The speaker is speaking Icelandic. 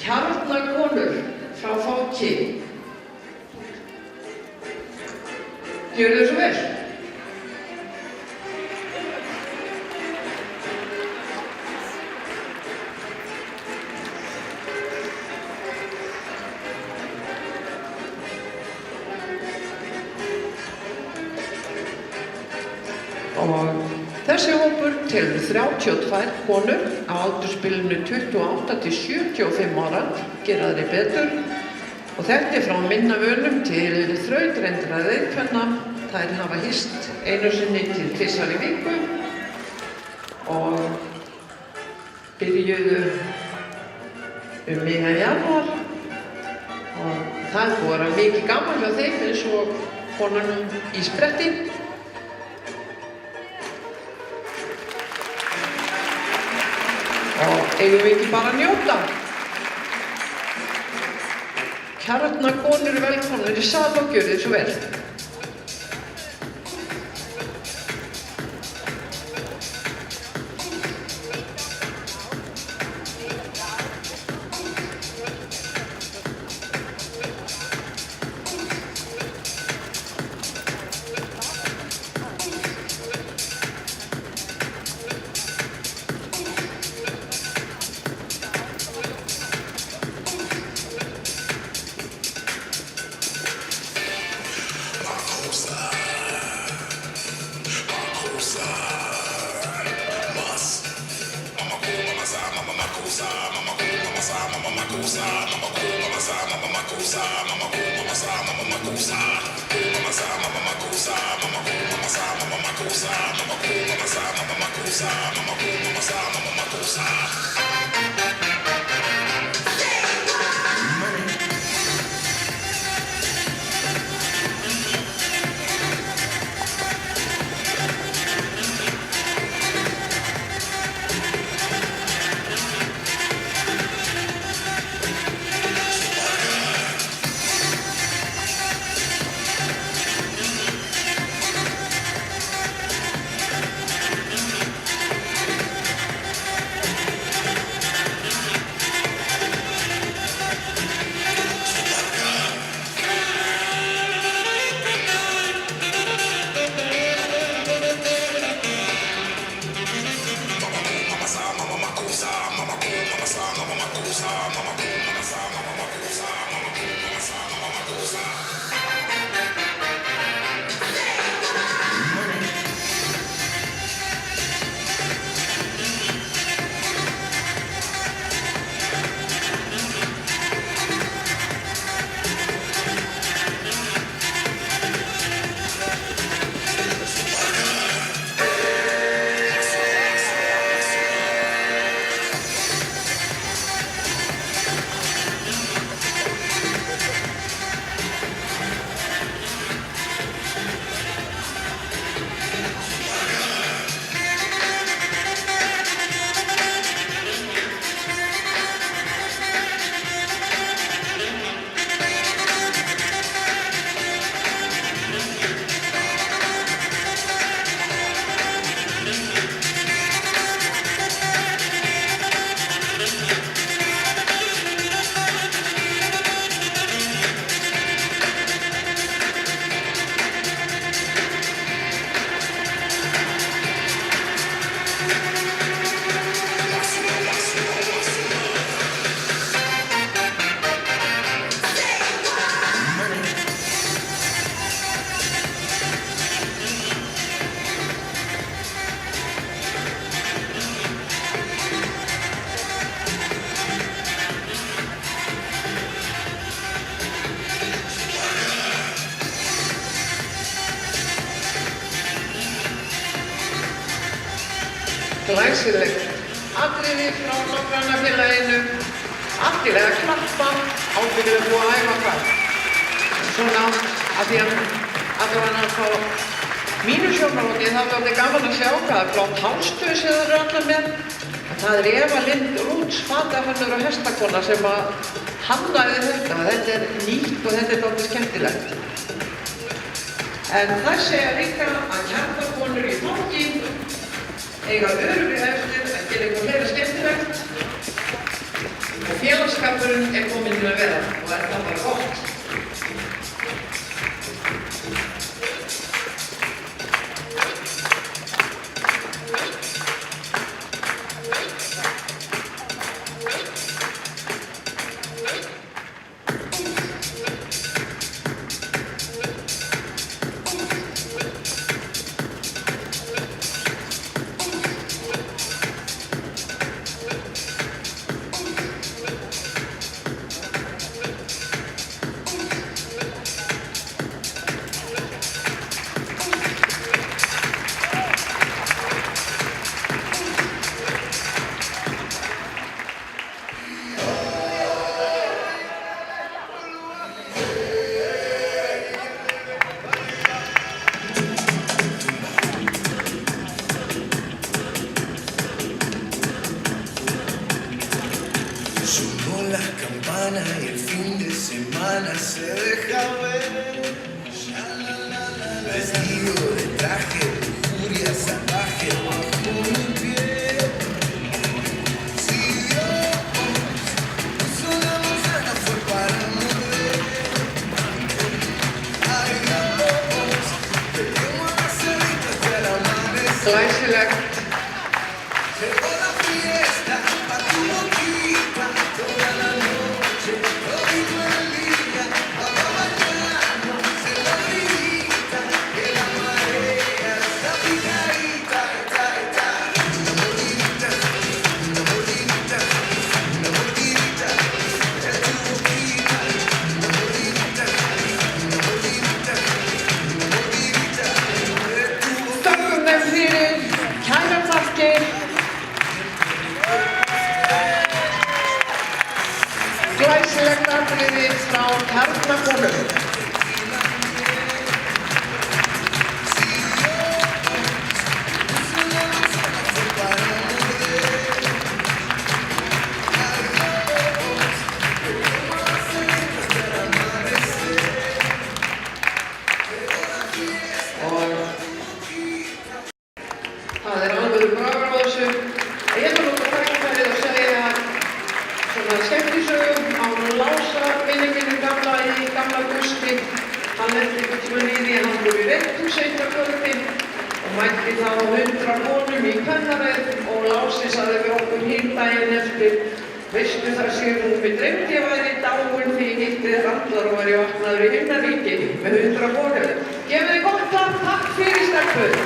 Kjarnakonur frá Fáki. Gjörðu þið svo vel. Og þessi hópur telur 32 konur á aldursbilinu 28 til 75 ára, gera þeirri betur. Og þetta frá minna vönum til þrautreindra reiðkvenna. Þær hafa hist einu sinni til 2 í viku og byrjuðu miðjan janúar. Og það búið að vera mikið gaman hjá þeim eins og konunum í spretti. Og eigum við ekki bara að njóta. Kjarnakonur velkomnir í sal og gjörðu þið svo vel. Glæsilegt atriði frá nágrannafélaginu. Allir að klappa, ábyggilega búið að æfa hvað. Svona, af því að allavega frá mínu sjónarhóli þá er þetta gaman að sjá hvaða flott hálstöð sem það eru allar með. Það Eva Lind Rúts fatahönnur og hestakona sem að hannaði þetta. Þetta er nýtt og þetta er dálítið skemmtilegt. En það segja líka að kjarnakonur í Fáki eiga örugglega eftir að gera eitthvað meira skemmtilegt og félagsskap stelpurinn komin til að vera og það bara gott. Y el fin de semana se deja ver, vestido de traje, furia salvaje bajo mi pie. Si Dios puso la manzana fue para morder. Ay Dios, peguemos a las ceritas hasta el amanecer. Glæsilegt. Llegó la fiesta pa' tu boquita toda la noche. Todito en línea, vamos a bañarnos en la orillita, que la marea está picadita, Una mordidita, una mordidita, una mordidita de tu boquita. Una mordidita, una mordidita, una mordidita de tu boquita. Þökkum þeim fyrir, kærar þakkir. Glæsilegt atriði frá Kjarnakonum. Það alveg bragur á þessu. Ég ætla nú að tækifærið og segja svona skemmtisögum á Lása, vinni mínum gamla í gamla Gusti. Hann lenti einhvern tímann í því að hann fór í rétthús eitt af kvöldi og mætti þá 100 konum í kvennaræð og Lási sagði við okkur hinn daginn eftir: veistu það Sigrún, mig dreymdi ég væri dáin því ég hitti þér allar og væri vaknaður í himnaríki með 100 konum. Gefið þið gott klapp, takk fyrir stelpur!